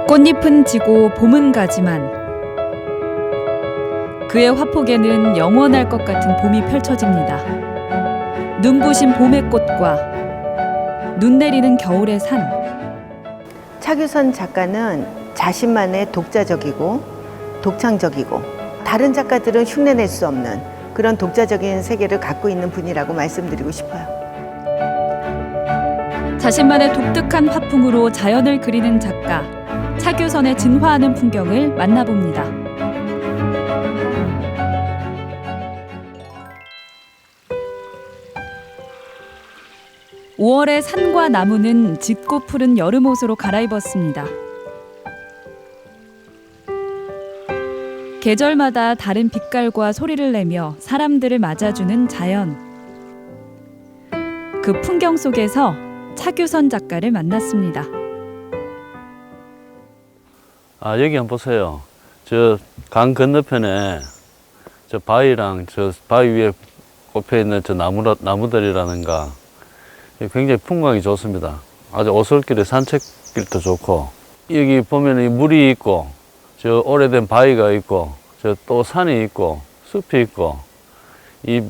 꽃잎은 지고 봄은 가지만 그의 화폭에는 영원할 것 같은 봄이 펼쳐집니다. 눈부신 봄의 꽃과 눈 내리는 겨울의 산. 차규선 작가는 자신만의 독자적이고 독창적이고 다른 작가들은 흉내낼 수 없는 그런 독자적인 세계를 갖고 있는 분이라고 말씀드리고 싶어요. 자신만의 독특한 화풍으로 자연을 그리는 작가 차규선의 진화하는 풍경을 만나봅니다. (5월의) 산과 나무는 짙고 푸른 여름 옷으로 갈아입었습니다. 계절마다 다른 빛깔과 소리를 내며 사람들을 맞아주는 자연. 그 풍경 속에서 차규선 작가를 만났습니다. 여기 한번 보세요. 저 강 건너편에 저 바위랑 저 바위 위에 꼽혀 있는 저 나무들이라는가 굉장히 풍광이 좋습니다. 아주 오솔길에 산책길도 좋고, 여기 보면 물이 있고 저 오래된 바위가 있고 저 또 산이 있고 숲이 있고, 이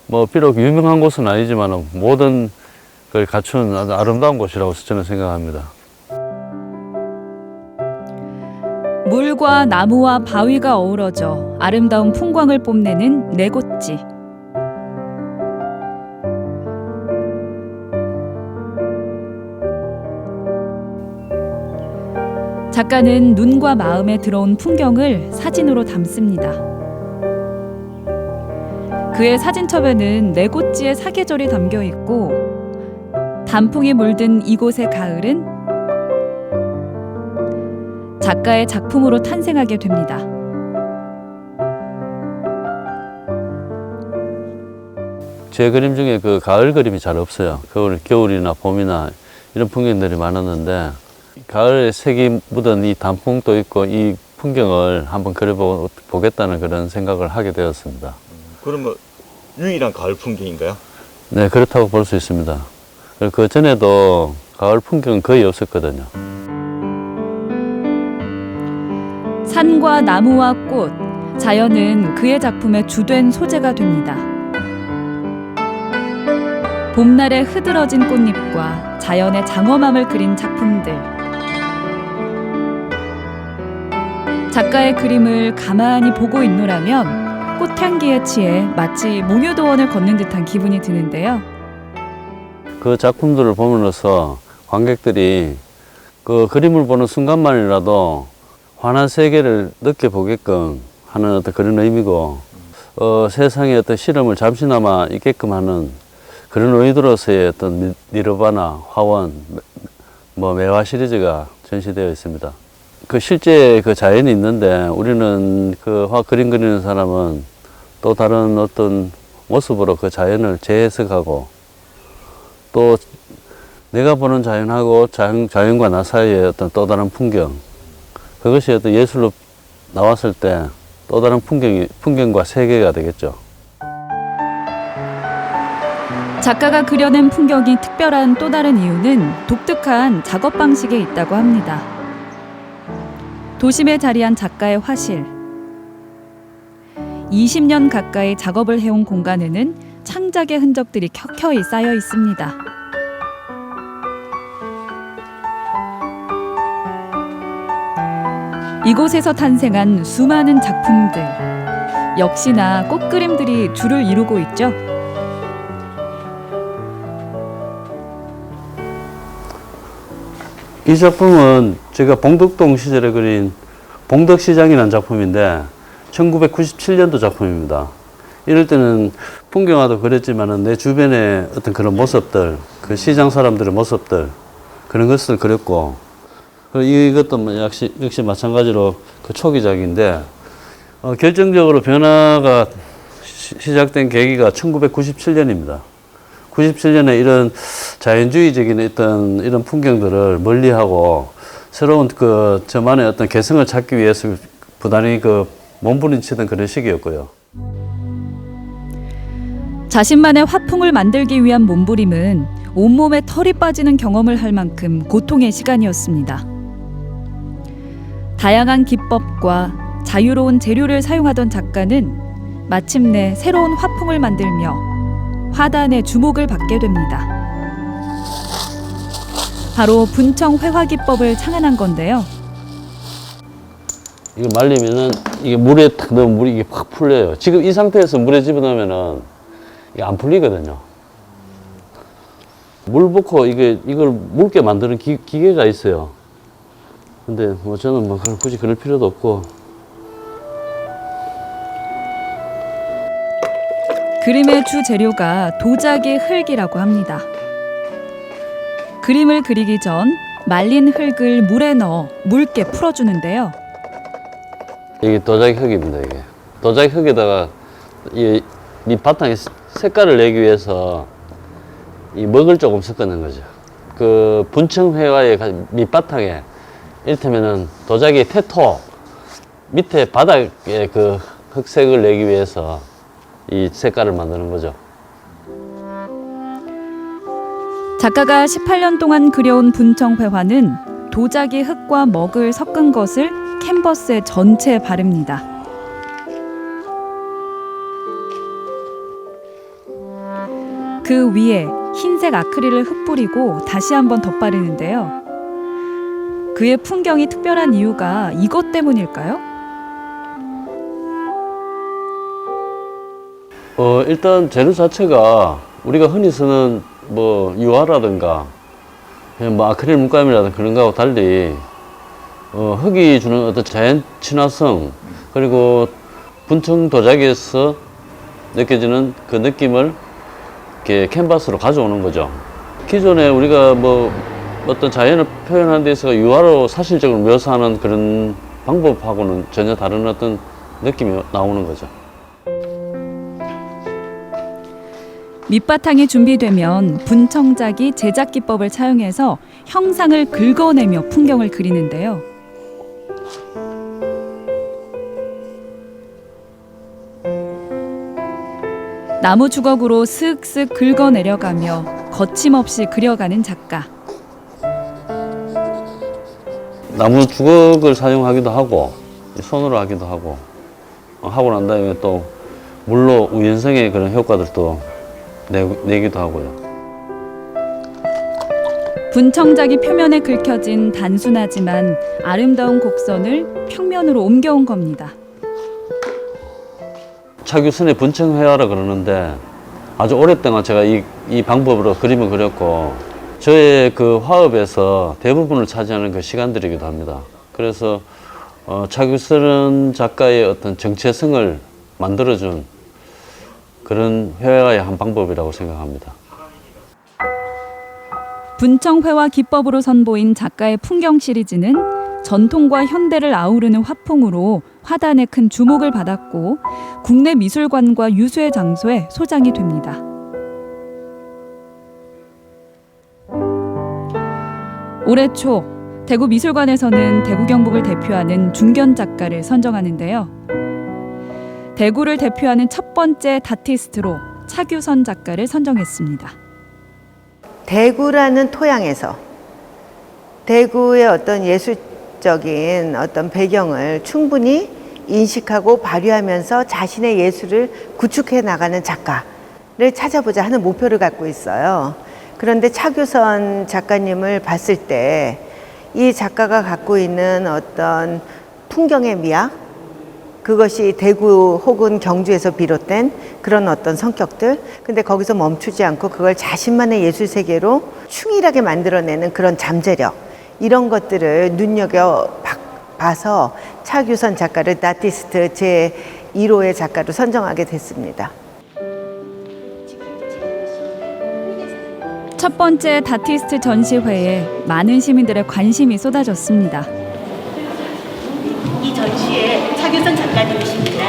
뭐 비록 유명한 곳은 아니지만 모든 걸 갖춘 아주 아름다운 곳이라고 저는 생각합니다. 물과 나무와 바위가 어우러져 아름다운 풍광을 뽐내는 내곶지. 작가는 눈과 마음에 들어온 풍경을 사진으로 담습니다. 그의 사진첩에는 내곶지의 사계절이 담겨 있고, 단풍이 물든 이곳의 가을은 작가의 작품으로 탄생하게 됩니다. 제 그림 중에 그 가을 그림이 잘 없어요. 겨울이나 봄이나 이런 풍경들이 많았는데, 가을의 색이 묻은 이 단풍도 있고 이 풍경을 한번 그려보겠다는 그런 생각을 하게 되었습니다. 그러면 유일한 가을 풍경인가요? 네, 그렇다고 볼 수 있습니다. 그 전에도 가을 풍경은 거의 없었거든요. 산과 나무와 꽃, 자연은 그의 작품의 주된 소재가 됩니다. 봄날의 흐드러진 꽃잎과 자연의 장엄함을 그린 작품들. 작가의 그림을 가만히 보고 있노라면 꽃향기에 취해 마치 몽유도원을 걷는 듯한 기분이 드는데요. 그 작품들을 보면서 관객들이 그 그림을 보는 순간만이라도 환한 세계를 느껴보게끔 하는 어떤 그런 의미고, 세상의 어떤 실험을 잠시나마 있게끔 하는 그런 의도로서의 어떤 니르바나, 화원, 매화 시리즈가 전시되어 있습니다. 그 실제 그 자연이 있는데, 우리는 그림 그리는 사람은 또 다른 어떤 모습으로 그 자연을 재해석하고, 또 내가 보는 자연하고 자연과 나 사이의 어떤 또 다른 풍경, 그것이 어떤 예술로 나왔을 때 또 다른 풍경과 세계가 되겠죠. 작가가 그려낸 풍경이 특별한 또 다른 이유는 독특한 작업 방식에 있다고 합니다. 도심에 자리한 작가의 화실. 20년 가까이 작업을 해온 공간에는 창작의 흔적들이 켜켜이 쌓여 있습니다. 이곳에서 탄생한 수많은 작품들, 역시나 꽃그림들이 줄을 이루고 있죠. 이 작품은 제가 봉덕동 시절에 그린 봉덕시장이라는 작품인데 1997년도 작품입니다. 이럴 때는 풍경화도 그렸지만 내 주변의 어떤 그런 모습들, 그 시장 사람들의 모습들, 그런 것을 그렸고, 이것도 역시 마찬가지로 그 초기작인데, 결정적으로 변화가 시작된 계기가 1997년입니다. 97년에 이런 자연주의적인 이런 풍경들을 멀리하고 새로운 저만의 어떤 개성을 찾기 위해서 부단히 몸부림치던 그런 시기였고요. 자신만의 화풍을 만들기 위한 몸부림은 온몸에 털이 빠지는 경험을 할 만큼 고통의 시간이었습니다. 다양한 기법과 자유로운 재료를 사용하던 작가는 마침내 새로운 화풍을 만들며 화단의 주목을 받게 됩니다. 바로 분청 회화 기법을 창안한 건데요. 이거 말리면은 이게 물에 탁 넣으면 물이 이게 확 풀려요. 지금 이 상태에서 물에 집어넣으면은 이게 안 풀리거든요. 물 붓고 이걸 묽게 만드는 기계가 있어요. 근데 뭐 저는 뭐 굳이 그럴 필요도 없고. 그림의 주 재료가 도자기 흙이라고 합니다. 그림을 그리기 전 말린 흙을 물에 넣어 묽게 풀어주는데요. 이게 도자기 흙입니다. 이게 도자기 흙에다가 이 밑바탕에 색깔을 내기 위해서 이 먹을 조금 섞어낸 거죠. 그 분청회화의 밑바탕에 이를테면은 도자기 태토 밑에 바닥에 그 흑색을 내기 위해서 이 색깔을 만드는 거죠. 작가가 18년 동안 그려온 분청회화는 도자기 흙과 먹을 섞은 것을 캔버스에 전체에 바릅니다. 그 위에 흰색 아크릴을 흩뿌리고 다시 한번 덧바르는데요. 그의 풍경이 특별한 이유가 이것 때문일까요? 일단 재료 자체가 우리가 흔히 쓰는 뭐 유화라든가 그냥 뭐 아크릴 물감이라든가 그런 거하고 달리 흙이 주는 어떤 자연 친화성 그리고 분청 도자기에서 느껴지는 그 느낌을 이렇게 캔버스로 가져오는 거죠. 기존에 우리가 뭐 어떤 자연을 표현하는 데 있어서 유화로 사실적으로 묘사하는 그런 방법하고는 전혀 다른 어떤 느낌이 나오는 거죠. 밑바탕이 준비되면 분청자기 제작 기법을 차용해서 형상을 긁어내며 풍경을 그리는데요. 나무 주걱으로 슥슥 긁어내려가며 거침없이 그려가는 작가. 나무 주걱을 사용하기도 하고 손으로 하기도 하고 하고 난 다음에 또 물로 우연성의 그런 효과들도 내기도 하고요. 분청자기 표면에 긁혀진 단순하지만 아름다운 곡선을 평면으로 옮겨온 겁니다. 차규선의 분청회화라 그러는데 아주 오랫동안 제가 이 방법으로 그림을 그렸고 저의 그 화업에서 대부분을 차지하는 그 시간들이기도 합니다. 그래서 차규선 작가의 어떤 정체성을 만들어준 그런 회화의 한 방법이라고 생각합니다. 분청회화 기법으로 선보인 작가의 풍경 시리즈는 전통과 현대를 아우르는 화풍으로 화단에 큰 주목을 받았고 국내 미술관과 유수의 장소에 소장이 됩니다. 올해 초 대구 미술관에서는 대구 경북을 대표하는 중견 작가를 선정하는데요. 대구를 대표하는 첫 번째 다티스트로 차규선 작가를 선정했습니다. 대구라는 토양에서 대구의 어떤 예술적인 어떤 배경을 충분히 인식하고 발휘하면서 자신의 예술을 구축해 나가는 작가를 찾아보자 하는 목표를 갖고 있어요. 그런데 차규선 작가님을 봤을 때 이 작가가 갖고 있는 어떤 풍경의 미학, 그것이 대구 혹은 경주에서 비롯된 그런 어떤 성격들, 근데 거기서 멈추지 않고 그걸 자신만의 예술 세계로 충실하게 만들어내는 그런 잠재력, 이런 것들을 눈여겨봐서 차규선 작가를 다티스트 제1호의 작가로 선정하게 됐습니다. 첫 번째 다티스트 전시회에 많은 시민들의 관심이 쏟아졌습니다. 이 전시에 차규선 작가님이십니다.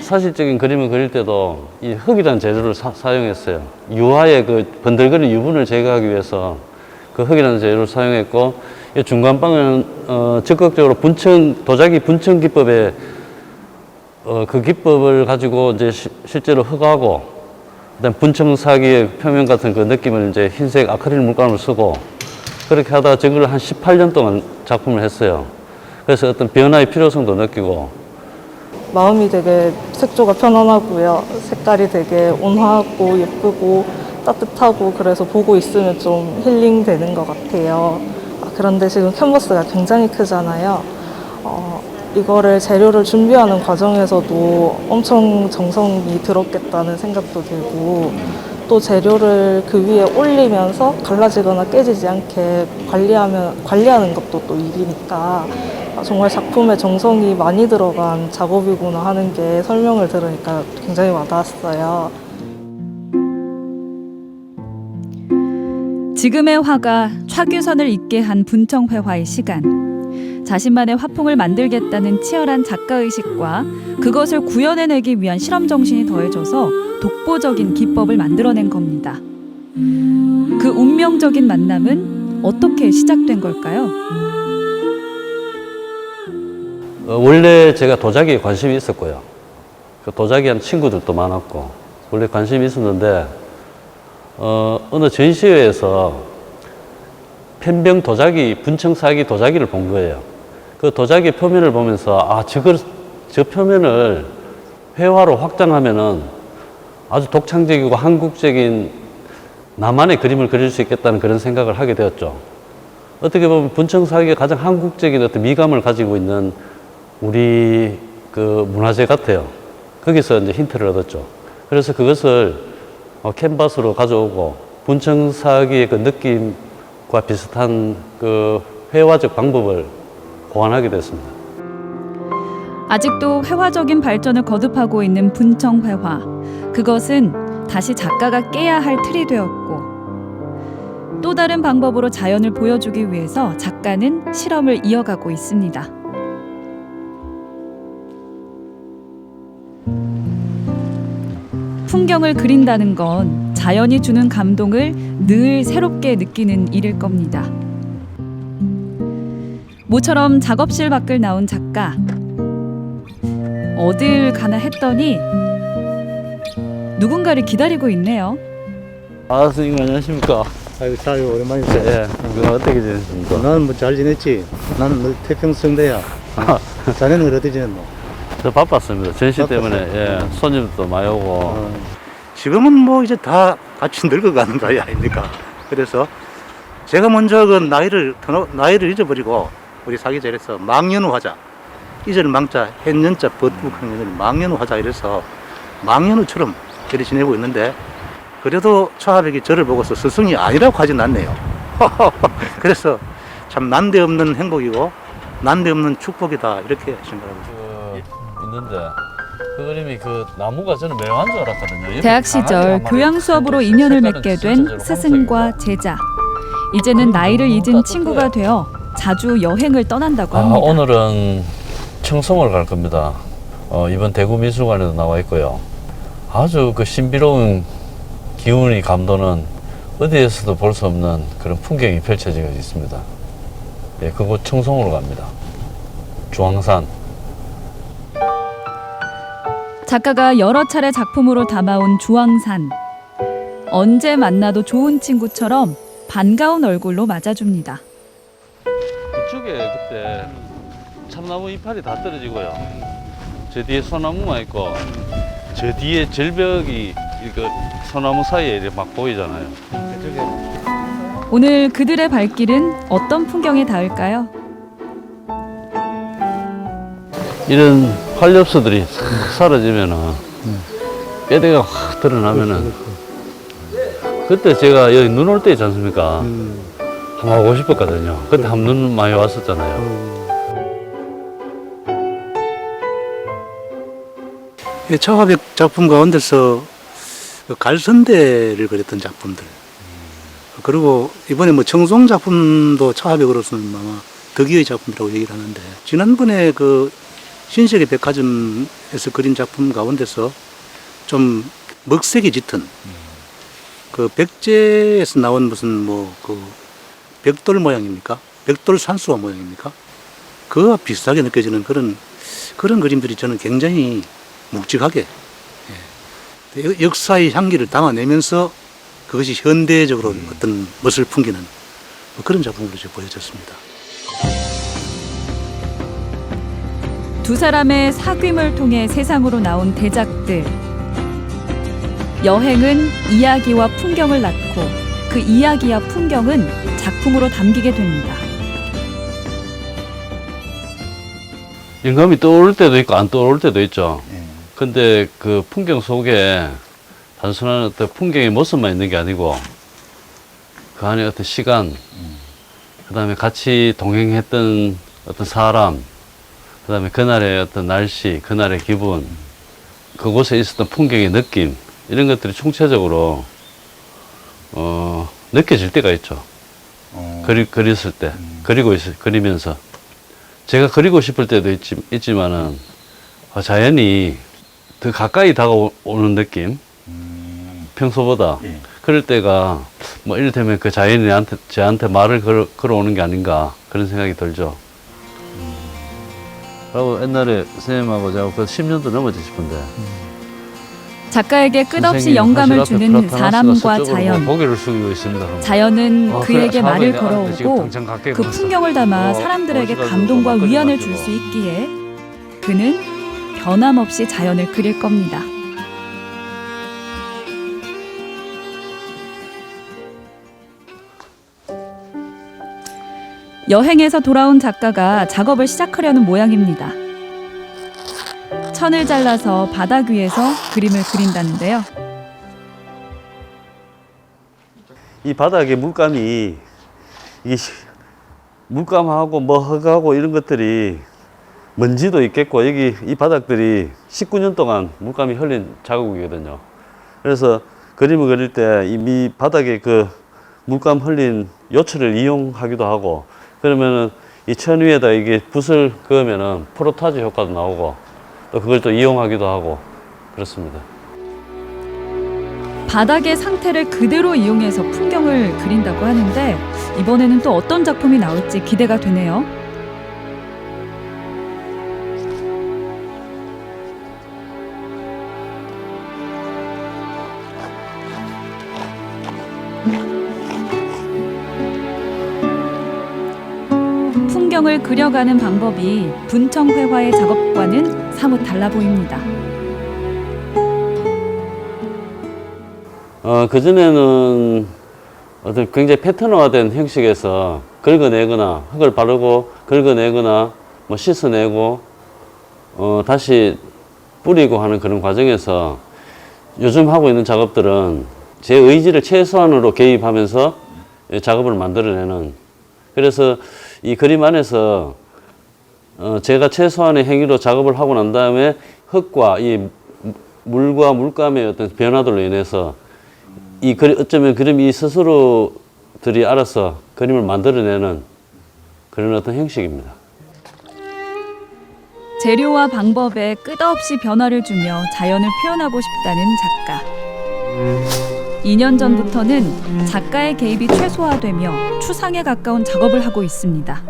사실적인 그림을 그릴 때도 이 흙이라는 재료를 사용했어요. 유화의 그 번들거리는 유분을 제거하기 위해서 그 흙이라는 재료를 사용했고, 이 중간방은 적극적으로 도자기 분청 기법에 그 기법을 가지고 이제 실제로 흙하고 그다음 분청사기의 표면 같은 그 느낌을 이제 흰색 아크릴 물감을 쓰고, 그렇게 하다가 저걸 한 18년 동안 작품을 했어요. 그래서 어떤 변화의 필요성도 느끼고 마음이 되게 색조가 편안하고요. 색깔이 되게 온화하고 예쁘고 따뜻하고 그래서 보고 있으면 좀 힐링되는 것 같아요. 그런데 지금 캔버스가 굉장히 크잖아요. 이거를 재료를 준비하는 과정에서도 엄청 정성이 들었겠다는 생각도 들고 또 재료를 그 위에 올리면서 갈라지거나 깨지지 않게 관리하는 것도 또 일이니까 정말 작품에 정성이 많이 들어간 작업이구나 하는 게 설명을 들으니까 굉장히 와닿았어요. 지금의 화가 차규선을 잊게 한 분청회화의 시간. 자신만의 화풍을 만들겠다는 치열한 작가의식과 그것을 구현해내기 위한 실험정신이 더해져서 독보적인 기법을 만들어낸 겁니다. 그 운명적인 만남은 어떻게 시작된 걸까요? 원래 제가 도자기에 관심이 있었고요. 그 도자기 하는 친구들도 많았고 원래 관심이 있었는데 어느 전시회에서 펜병 도자기, 분청사기 도자기를 본 거예요. 그 도자기 표면을 보면서 저 표면을 회화로 확장하면은 아주 독창적이고 한국적인 나만의 그림을 그릴 수 있겠다는 그런 생각을 하게 되었죠. 어떻게 보면 분청사기가 가장 한국적인 어떤 미감을 가지고 있는 우리 그 문화재 같아요. 거기서 이제 힌트를 얻었죠. 그래서 그것을 캔버스로 가져오고 분청사기의 그 느낌과 비슷한 그 회화적 방법을 고안하게 됐습니다. 아직도 회화적인 발전을 거듭하고 있는 분청회화. 그것은 다시 작가가 깨야 할 틀이 되었고 또 다른 방법으로 자연을 보여주기 위해서 작가는 실험을 이어가고 있습니다. 풍경을 그린다는 건 자연이 주는 감동을 늘 새롭게 느끼는 일일 겁니다. 모처럼 작업실 밖을 나온 작가. 어딜 가나 했더니 누군가를 기다리고 있네요. 선생님 안녕하십니까? 아이고, 사유 오랜만이다. 예, 어떻게 지내십니까? 나는 뭐 잘 지냈지? 나는 늘 태평성대야. 자네는 어떻게 지냈노? 저 바빴습니다. 전시 바빴어요? 때문에 예, 손님도 많이 오고 지금은 뭐 이제 다 같이 늙어가는 나이 아닙니까? 그래서 제가 먼저 그 나이를 잊어버리고 우리 사기 전에서 망연우하자. 이절 망자, hen년자, 벗북한 망연우하자 이래서 망연우처럼 이렇게 지내고 있는데 그래도 차하백이 저를 보고서 스승이 아니라고 하진 않네요. 그래서 참 난데없는 행복이고 난데없는 축복이다 이렇게 생각하고 있습니다. 있는데 그 그림이 그 나무가 저는 매화인 줄 알았거든요. 대학 시절 교양 수업으로 인연을 맺게 된 스승과 제자. 이제는 나이를 잊은 친구가 되어 자주 여행을 떠난다고 합니다. 오늘은 청송을 갈 겁니다. 이번 대구미술관에도 나와 있고요. 아주 그 신비로운 기운이 감도는 어디에서도 볼 수 없는 그런 풍경이 펼쳐지고 있습니다. 예, 그곳 청송으로 갑니다. 주황산. 작가가 여러 차례 작품으로 담아온 주황산. 언제 만나도 좋은 친구처럼 반가운 얼굴로 맞아줍니다. 이쪽에 그때 참나무 이파리 다 떨어지고요. 저 뒤에 소나무만 있고 저 뒤에 절벽이 그 소나무 사이에 이렇게 막 보이잖아요. 오늘 그들의 발길은 어떤 풍경에 닿을까요? 이런 활엽소들이 싹 사라지면은 뼈대가 확 드러나면은 그때 제가 여기 눈 올 때 있지 않습니까? 한번 오고 싶었거든요. 그때 한번 눈 많이 왔었잖아요. 차화백 작품 가운데서 그 갈선대를 그렸던 작품들 그리고 이번에 뭐 청송 작품도 차화백으로서는 아마 덕이의 작품이라고 얘기를 하는데 지난번에 그 신세계 백화점에서 그린 작품 가운데서 좀 먹색이 짙은 그 백제에서 나온 무슨 뭐 그 벽돌 모양입니까? 벽돌 산수화 모양입니까? 그와 비슷하게 느껴지는 그런 그림들이 저는 굉장히 묵직하게 역사의 향기를 담아내면서 그것이 현대적으로 어떤 멋을 풍기는 그런 작품으로 지금 보여졌습니다. 두 사람의 사귐을 통해 세상으로 나온 대작들. 여행은 이야기와 풍경을 낳고 그 이야기와 풍경은 작품으로 담기게 됩니다. 영감이 떠오를 때도 있고 안 떠오를 때도 있죠. 근데 그 풍경 속에 단순한 어떤 풍경의 모습만 있는 게 아니고 그 안에 어떤 시간, 그 다음에 같이 동행했던 어떤 사람, 그 다음에 그날의 어떤 날씨, 그날의 기분, 그곳에 있었던 풍경의 느낌, 이런 것들이 총체적으로, 느껴질 때가 있죠. 그렸을 때, 그리면서. 제가 그리고 싶을 때도 있지만은, 자연이 더 가까이 다가오는 느낌, 평소보다. 예. 그럴 때가, 뭐, 이를테면 그 자연이 저한테 말을 걸어오는 게 아닌가, 그런 생각이 들죠. 라고 옛날에 선생님하고 제가 그 10년도 넘어지 싶은데. 작가에게 끝없이 선생님 영감을 화실 앞에 주는 플라타나스가 사람과 서쪽으로 자연. 고개를 숙이고 있습니다. 자연은 그에게 그래, 말을 사람이 지금 걸어오고 당장 가까이 그 가서 풍경을 담아 사람들에게 오셔가지고 감동과 막걸리 위안을 마시고. 줄 수 있기에 그는 변함없이 자연을 그릴 겁니다. 여행에서 돌아온 작가가 작업을 시작하려는 모양입니다. 천을 잘라서 바닥 위에서 그림을 그린다는데요. 이 바닥에 물감이 이게 물감하고 뭐 흙하고 이런 것들이 먼지도 있겠고 여기 이 바닥들이 19년 동안 물감이 흘린 자국이거든요. 그래서 그림을 그릴 때 이 바닥에 그 물감 흘린 요철을 이용하기도 하고 그러면은 이 천 위에다 이게 붓을 그으면은 프로타지 효과도 나오고 또 그걸 또 이용하기도 하고 그렇습니다. 바닥의 상태를 그대로 이용해서 풍경을 그린다고 하는데 이번에는 또 어떤 작품이 나올지 기대가 되네요. 풍경을 그려가는 방법이 분청회화의 작업과는 사뭇 달라 보입니다. 그전에는 어떤 굉장히 패턴화된 형식에서 긁어내거나 흙을 바르고 긁어내거나 뭐 씻어내고 다시 뿌리고 하는 그런 과정에서 요즘 하고 있는 작업들은 제 의지를 최소한으로 개입하면서 작업을 만들어내는 그래서 이 그림 안에서 제가 최소한의 행위로 작업을 하고 난 다음에 흙과 이 물과 물감의 어떤 변화들로 인해서 어쩌면 그림이 스스로들이 알아서 그림을 만들어내는 그런 어떤 형식입니다. 재료와 방법에 끝없이 변화를 주며 자연을 표현하고 싶다는 작가. 2년 전부터는 작가의 개입이 최소화되며 추상에 가까운 작업을 하고 있습니다.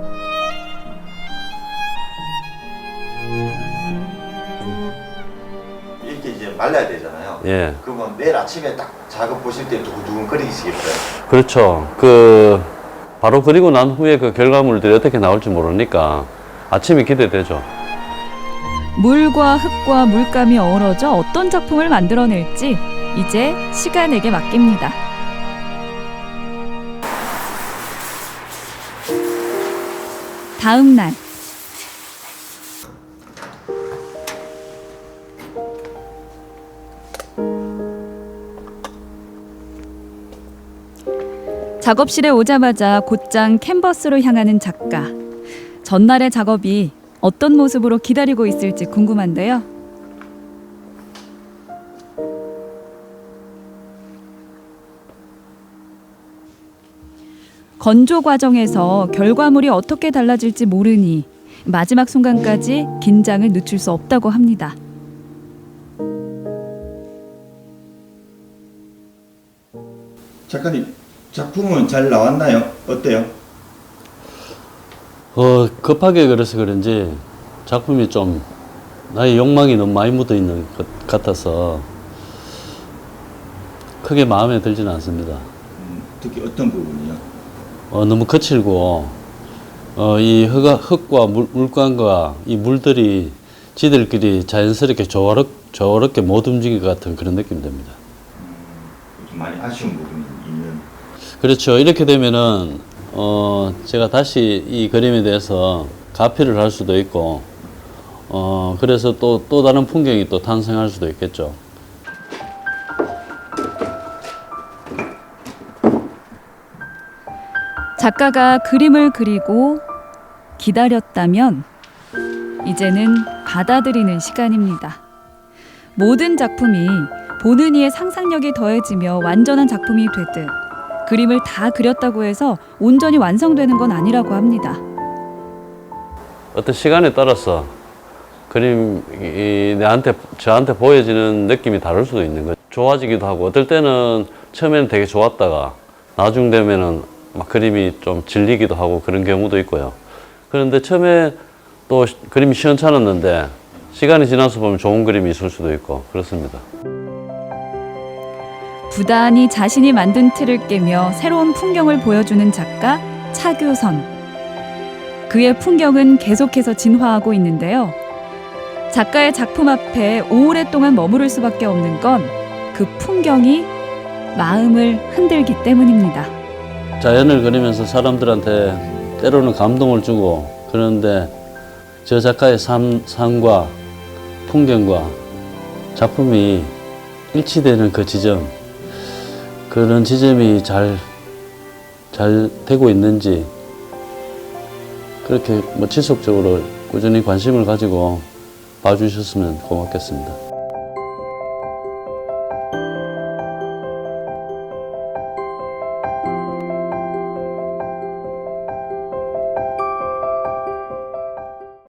이렇게 이제 말라야 되잖아요. 예. 그러면 내일 아침에 딱 작업 보실 때 두근두근 거리시겠어요? 그렇죠. 바로 그리고 난 후에 그 결과물들이 어떻게 나올지 모르니까 아침이 기대되죠. 물과 흙과 물감이 어우러져 어떤 작품을 만들어낼지 이제 시간에게 맡깁니다. 다음 날 작업실에 오자마자 곧장 캔버스로 향하는 작가. 전날의 작업이 어떤 모습으로 기다리고 있을지 궁금한데요. 건조 과정에서 결과물이 어떻게 달라질지 모르니 마지막 순간까지 긴장을 늦출 수 없다고 합니다. 작가님, 작품은 잘 나왔나요? 어때요? 급하게 그래서 그런지 작품이 좀 나의 욕망이 너무 많이 묻어 있는 것 같아서 크게 마음에 들지는 않습니다. 특히 어떤 부분이요? 너무 거칠고 이 흙과 물감과 이 물들이 지들끼리 자연스럽게 조화롭게 못 움직일 것 같은 그런 느낌이 듭니다. 좀 많이 아쉬운 부분이 있는. 그렇죠. 이렇게 되면은 제가 다시 이 그림에 대해서 가피를 할 수도 있고 그래서 또 다른 풍경이 또 탄생할 수도 있겠죠. 작가가 그림을 그리고 기다렸다면 이제는 받아들이는 시간입니다. 모든 작품이 보는 이의 상상력이 더해지며 완전한 작품이 되듯 그림을 다 그렸다고 해서 온전히 완성되는 건 아니라고 합니다. 어떤 시간에 따라서 그림이 저한테 보여지는 느낌이 다를 수도 있는 거죠. 좋아지기도 하고 어떨 때는 처음에는 되게 좋았다가 나중 되면은 막 그림이 좀 질리기도 하고 그런 경우도 있고요. 그런데 처음에 또 그림이 시원찮았는데 시간이 지나서 보면 좋은 그림이 있을 수도 있고 그렇습니다. 부단히 자신이 만든 틀을 깨며 새로운 풍경을 보여주는 작가 차규선. 그의 풍경은 계속해서 진화하고 있는데요. 작가의 작품 앞에 오랫동안 머무를 수밖에 없는 건 그 풍경이 마음을 흔들기 때문입니다. 자연을 그리면서 사람들한테 때로는 감동을 주고 그런데 저 작가의 삶과 풍경과 작품이 일치되는 그 지점, 그런 지점이 잘 되고 있는지 그렇게 지속적으로 꾸준히 관심을 가지고 봐주셨으면 고맙겠습니다.